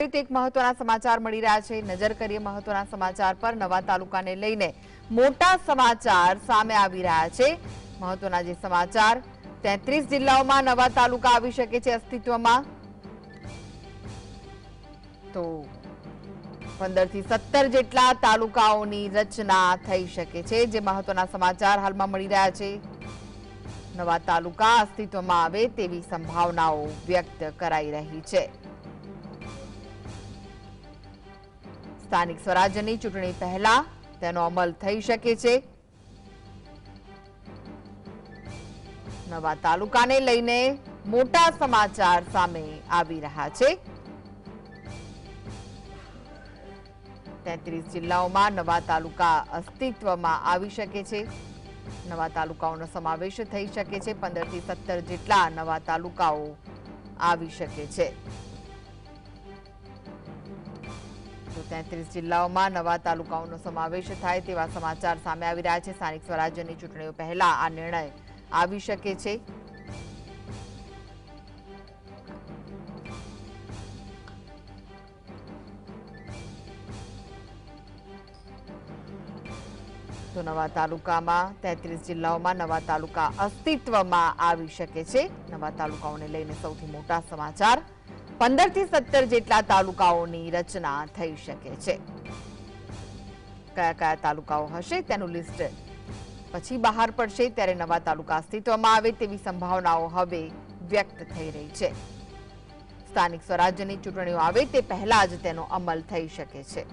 એક મહત્વના સમાચાર મળી રહ્યા છે। નજર કરીએ મહત્વના સમાચાર પર। નવા તાલુકાને લઈને મોટા સમાચાર સામે આવી રહ્યા છે। મહત્વના જે સમાચાર 33 જિલ્લાઓમાં નવા તાલુકા આવી શકે છે અસ્તિત્વમાં। તો 15 થી 17 જેટલા તાલુકાઓની રચના થઈ શકે છે, જે મહત્વના સમાચાર હાલમાં મળી રહ્યા છે। નવા તાલુકા અસ્તિત્વમાં આવે તેવી સંભાવનાઓ વ્યક્ત કરાઈ રહી છે। સ્થાનિક સ્વરાજ્યની ચૂંટણી પહેલા તેનો અમલ થઈ શકે છે। નવા તાલુકાને લઈને મોટા સમાચાર સામે આવી રહ્યા છે। 33 જિલ્લાઓમાં નવા તાલુકા અસ્તિત્વમાં આવી શકે છે। નવા તાલુકાઓનો સમાવેશ થઈ શકે છે। 15 થી 17 જેટલા નવા તાલુકાઓ આવી શકે છે। તો 33 જિલ્લાઓમાં નવા તાલુકાઓનો સમાવેશ થાય તેવા સમાચાર સામે આવી રહ્યા છે। સ્થાનિક સ્વરાજ્યની ચૂંટણીઓ પહેલા આ નિર્ણય આવી શકે છે। તો નવા તાલુકામાં 33 જિલ્લાઓમાં નવા તાલુકા અસ્તિત્વમાં આવી શકે છે। નવા તાલુકાઓને લઈને સૌથી મોટા સમાચાર 15 થી 17 જેટલા તાલુકાઓની રચના થઈ શકે છે। કયા કયા તાલુકાઓ હશે તેનું લિસ્ટ પછી બહાર પડશે, ત્યારે નવા તાલુકા અસ્તિત્વમાં આવે તેવી સંભાવનાઓ હવે વ્યક્ત થઈ રહી છે। સ્થાનિક સ્વરાજ્યની ચૂંટણીઓ આવે તે પહેલા જ તેનો અમલ થઈ શકે છે।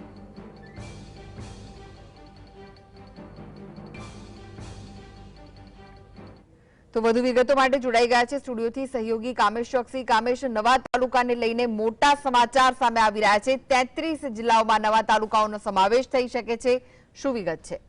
તો વધુ વિગતો માટે જોડાઈ ગયા છે સ્ટુડિયોથી સહયોગી કામેશ ચોકસી। કામેશ, નવા તાલુકાને લઈને મોટા સમાચાર સામે આવી રહ્યા છે। 33 જિલ્લાઓમાં નવા તાલુકાઓનો સમાવેશ થઈ શકે છે, શું વિગત છે?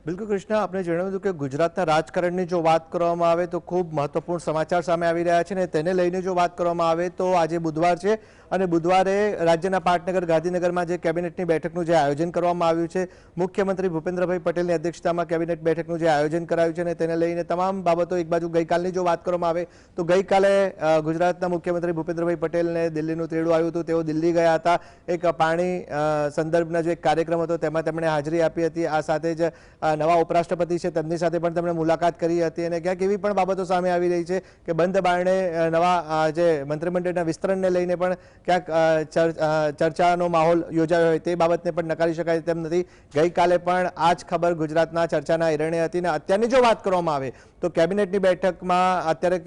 બિલકુલ કૃષ્ણ, આપણે જણાવ્યું હતું કે ગુજરાતના રાજકારણની જો વાત કરવામાં આવે તો ખૂબ મહત્વપૂર્ણ સમાચાર સામે આવી રહ્યા છે, ને તેને લઈને જો વાત કરવામાં આવે તો આજે બુધવાર છે અને બુધવારે રાજ્યના પાટનગર ગાંધીનગરમાં જે કેબિનેટની બેઠકનું જે આયોજન કરવામાં આવ્યું છે, મુખ્યમંત્રી ભૂપેન્દ્રભાઈ પટેલની અધ્યક્ષતામાં કેબિનેટ બેઠકનું જે આયોજન કરાયું છે અને તેને લઈને તમામ બાબતો એક બાજુ ગઈકાલની જો વાત કરવામાં આવે તો ગઈકાલે ગુજરાતના મુખ્યમંત્રી ભૂપેન્દ્રભાઈ પટેલને દિલ્હીનું તેડું આવ્યું હતું। તેઓ દિલ્હી ગયા હતા, એક પાણી સંદર્ભના જે એક કાર્યક્રમ હતો તેમાં તેમણે હાજરી આપી હતી। આ સાથે જ નવા ઉપરાષ્ટ્રપતિ છે તેમની સાથે પણ તેમણે મુલાકાત કરી હતી અને ક્યાંક એવી પણ બાબતો સામે આવી રહી છે કે બંધ બારણે નવા જે મંત્રીમંડળના વિસ્તરણને લઈને પણ ક્યાંક ચર્ચાનો માહોલ યોજાયો હોય તે બાબતને પણ નકારી શકાય તેમ નથી। ગઈકાલે પણ આ જ ખબર ગુજરાતના ચર્ચાના એરણે હતી ને અત્યારની જો વાત કરવામાં આવે તો કેબિનેટની બેઠકમાં અત્યારે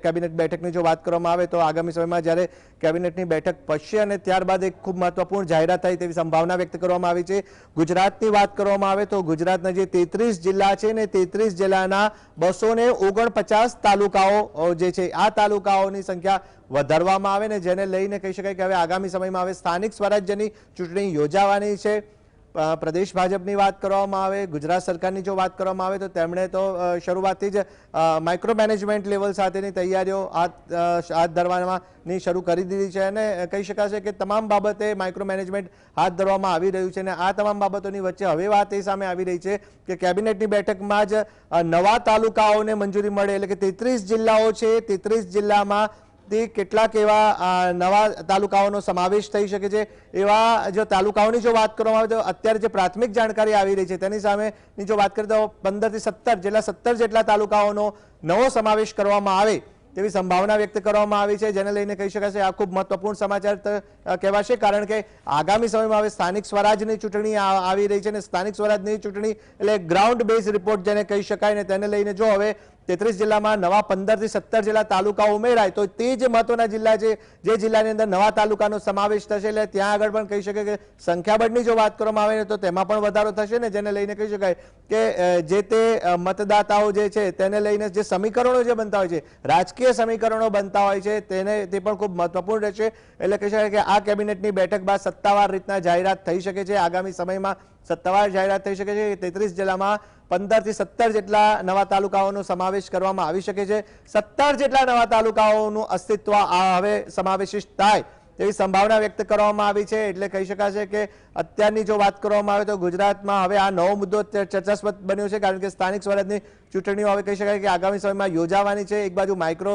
કેબિનેટ બેઠકની જો વાત કરવામાં આવે તો આગામી સમયમાં જ્યારે કેબિનેટની બેઠક પછશે અને ત્યારબાદ એક ખૂબ મહત્વપૂર્ણ જાહેરાત થાય તેવી સંભાવના વ્યક્ત કરવામાં આવી છે। ગુજરાતની વાત કરવામાં આવે તો ગુજરાતના જે 33 જિલ્લા છે ને 33 જિલ્લાના 249 તાલુકાઓ જે છે આ તાલુકાઓની સંખ્યા વધારવામાં આવે ને જેને લઈને કહી શકાય કે હવે આગામી સમયમાં હવે સ્થાનિક સ્વરાજ્યની ચૂંટણી યોજાવાની છે। પ્રદેશ ભાજપની વાત કરવામાં આવે, ગુજરાત સરકારની જો વાત કરવામાં આવે તો તેમણે તો શરૂઆતથી જ માઇક્રો મેનેજમેન્ટ લેવલ સાથેની તૈયારીઓ હાથ ધરવાની શરૂ કરી દીધી છે અને કહી શકાશે કે તમામ બાબતે માઇક્રો મેનેજમેન્ટ હાથ ધરવામાં આવી રહ્યું છે અને આ તમામ બાબતોની વચ્ચે હવે વાત એ સામે આવી રહી છે કે કેબિનેટની બેઠકમાં જ નવા તાલુકાઓને મંજૂરી મળે, એટલે કે 33 જિલ્લાઓ છે, 33 જિલ્લામાં કેટલાક એવા નવા તાલુકાઓનો સમાવેશ થઈ શકે છે। એવા જો તાલુકાઓની જો વાત કરવામાં આવે તો અત્યારે જે પ્રાથમિક જાણકારી આવી રહી છે તેની સામેની જો વાત કરીએ તો 15 થી 17 જેટલા તાલુકાઓનો નવો સમાવેશ કરવામાં આવે તેવી સંભાવના વ્યક્ત કરવામાં આવી છે, જેને લઈને કહી શકાશે આ ખૂબ મહત્વપૂર્ણ સમાચાર કહેવાશે। કારણ કે આગામી સમયમાં હવે સ્થાનિક સ્વરાજની ચૂંટણી આવી રહી છે અને સ્થાનિક સ્વરાજની ચૂંટણી એટલે ગ્રાઉન્ડ બેઝ રિપોર્ટ જેને કહી શકાય ને તેને લઈને જો હવે 33 જિલ્લામાં નવા 15 થી 17 જેટલા તાલુકા ઉમેરાય તો તે જ મહત્વના જિલ્લા છે જે જિલ્લાની અંદર નવા તાલુકાનો સમાવેશ થશે, એટલે ત્યાં આગળ પણ કહી શકાય કે સંખ્યાબળની જો વાત કરવામાં આવે તો તેમાં પણ વધારો થશે ને જેને લઈને કહી શકાય કે જે તે મતદાતાઓ જે છે તેને લઈને જે સમીકરણો જે બનતા હોય છે, રાજકીય સમીકરણો બનતા હોય છે તે પણ ખૂબ મહત્વપૂર્ણ રહેશે। એટલે કહી શકાય કે આ કેબિનેટની બેઠક બાદ સત્તાવાર રીતના જાહેરાત થઈ શકે છે, આગામી સમયમાં સત્તાવાર જાહેરાત થઈ શકે છે કે 33 જિલ્લામાં 15 થી 17 જેટલા નવા તાલુકાઓનો સમાવેશ કરવામાં આવી શકે છે। 17 જેટલા નવા તાલુકાઓનું અસ્તિત્વ હવે સમાવેશિત થાય તેવી સંભાવના વ્યક્ત કરવામાં આવી છે। એટલે કહી શકાશે કે અત્યારની જો વાત કરવામાં આવે તો ગુજરાતમાં હવે આ નવો મુદ્દો ચર્ચાસ્પદ બન્યો છે, કારણ કે સ્થાનિક સ્વરાજની ચૂંટણીઓ હવે કહી શકાય કે આગામી સમયમાં યોજાવાની છે। એક બાજુ માઇક્રો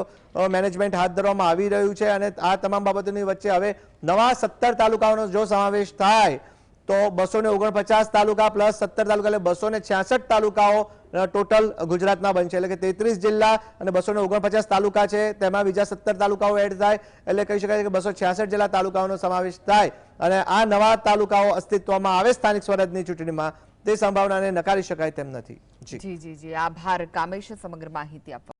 મેનેજમેન્ટ હાથ ધરવામાં આવી રહ્યું છે અને આ તમામ બાબતોની વચ્ચે હવે નવા 17 તાલુકાઓનો જો સમાવેશ થાય તો 249 તાલુકા પ્લસ 17 તાલુકા એટલે 266 તાલુકાઓ ટોટલ ગુજરાતમાં બનશે। એટલે કે 33 જિલ્લા અને 249 તાલુકા છે, તેમાં બીજા 17 તાલુકાઓ એડ થાય એટલે કહી શકાય કે 266 જેટલા તાલુકાઓનો સમાવેશ થાય અને આ નવા તાલુકાઓ અસ્તિત્વમાં આવે સ્થાનિક સ્વરાજની ચૂંટણીમાં, તે સંભાવનાને નકારી શકાય તેમ નથી। જી આભાર કામેશ સમગ્ર માહિતી આપવા।